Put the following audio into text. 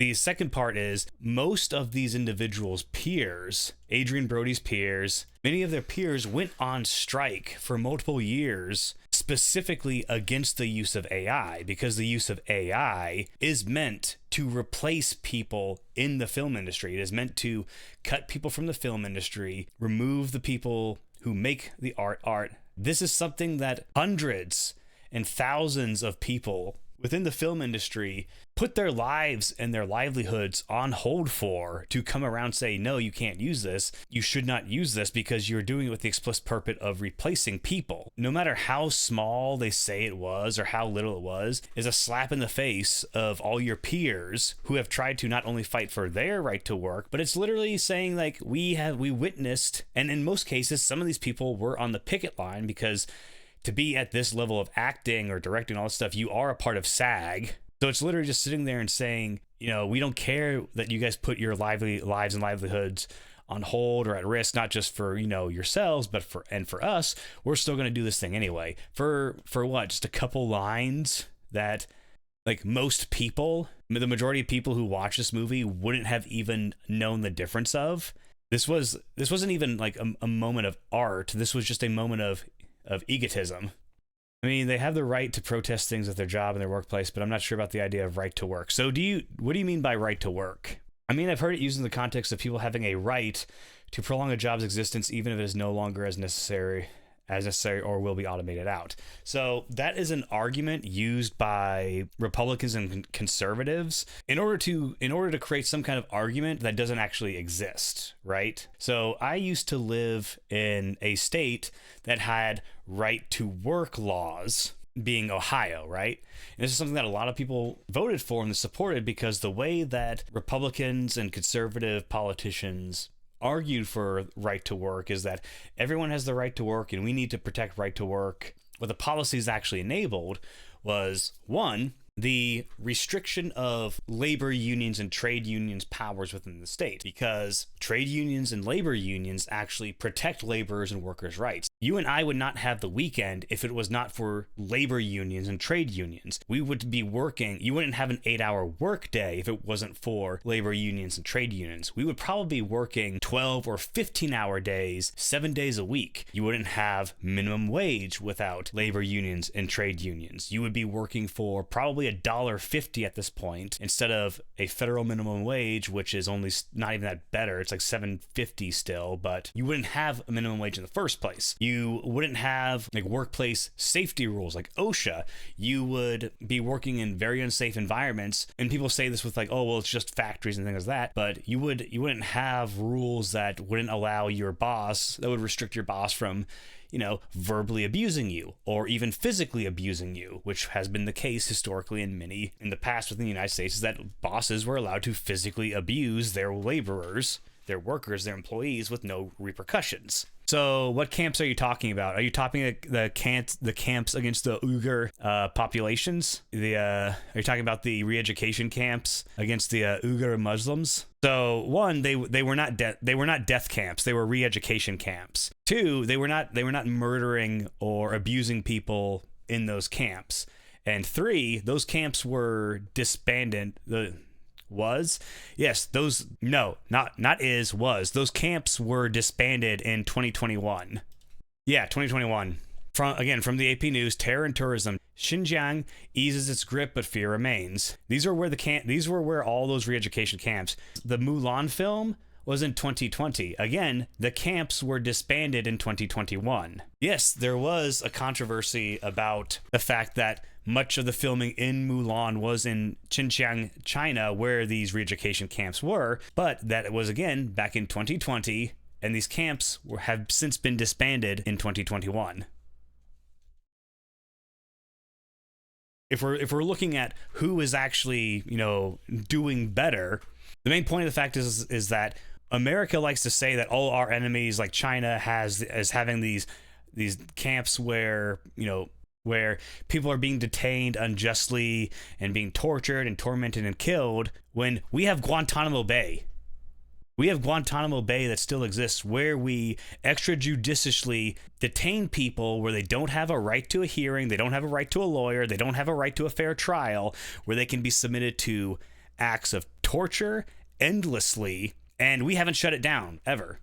The second part is most of these individuals' peers, Adrian Brody's peers, many of their peers went on strike for multiple years specifically against the use of AI, because the use of AI is meant to replace people in the film industry. It is meant to cut people from the film industry, remove the people who make the art. This is something that hundreds and thousands of people within the film industry put their lives and their livelihoods on hold for, to come around and say, no, you can't use this. You should not use this because you're doing it with the explicit purpose of replacing people. No matter how small they say it was or how little it was, is a slap in the face of all your peers who have tried to not only fight for their right to work, but it's literally saying like, we witnessed, and in most cases, some of these people were on the picket line, because to be at this level of acting or directing all this stuff, you are a part of SAG. So it's literally just sitting there and saying, we don't care that you guys put your lives and livelihoods on hold or at risk, not just for, yourselves, but for us. We're still going to do this thing anyway. For what? Just a couple lines that, like, most people, the majority of people who watch this movie wouldn't have even known the difference of. This wasn't even like a moment of art. This was just a moment of egotism. I mean, they have the right to protest things at their job and their workplace, but I'm not sure about the idea of right to work. So what do you mean by right to work? I mean, I've heard it used in the context of people having a right to prolong a job's existence even if it is no longer as necessary or will be automated out. So that is an argument used by Republicans and conservatives in order to create some kind of argument that doesn't actually exist, right? So I used to live in a state that had right to work laws, being Ohio, right? And this is something that a lot of people voted for and supported, because the way that Republicans and conservative politicians argued for right to work is that everyone has the right to work and we need to protect right to work. What the policies actually enabled was, one, the restriction of labor unions and trade unions' powers within the state, because trade unions and labor unions actually protect laborers and workers' rights. You and I would not have the weekend if it was not for labor unions and trade unions. We would be working. You wouldn't have an 8-hour work day if it wasn't for labor unions and trade unions. We would probably be working 12 or 15-hour days, 7 days a week. You wouldn't have minimum wage without labor unions and trade unions. You would be working for probably $1.50 at this point, instead of a federal minimum wage, which is only not even that better. It's like $7.50 still, but you wouldn't have a minimum wage in the first place. You wouldn't have like workplace safety rules like OSHA. You would be working in very unsafe environments, and people say this with like, oh well, it's just factories and things like that, but you wouldn't have rules that wouldn't allow your boss, that would restrict your boss from verbally abusing you or even physically abusing you, which has been the case historically in the past within the United States, is that bosses were allowed to physically abuse their laborers, their workers, their employees with no repercussions. So what camps are you talking about? Are you talking the camps against the Uyghur populations? Are you talking about the re-education camps against the Uyghur Muslims? So one, they were not death camps. They were re-education camps. Two, they were not murdering or abusing people in those camps. And three, those camps were disbanded. Was those camps were disbanded in 2021. 2021. From the AP News, terror and tourism. Xinjiang eases its grip, but fear remains. These were where all those re-education camps. The Mulan film was in 2020. Again, the camps were disbanded in 2021. Yes, there was a controversy about the fact that much of the filming in Mulan was in Xinjiang, China, where these re-education camps were, but that it was, again, back in 2020, and these camps have since been disbanded in 2021. If we're looking at who is actually, doing better, the main point of the fact is that America likes to say that all our enemies, like China, is having these camps where people are being detained unjustly and being tortured and tormented and killed, when we have Guantanamo Bay. We have Guantanamo Bay that still exists, where we extrajudiciously detain people where they don't have a right to a hearing, they don't have a right to a lawyer, they don't have a right to a fair trial, where they can be submitted to acts of torture endlessly, and we haven't shut it down ever.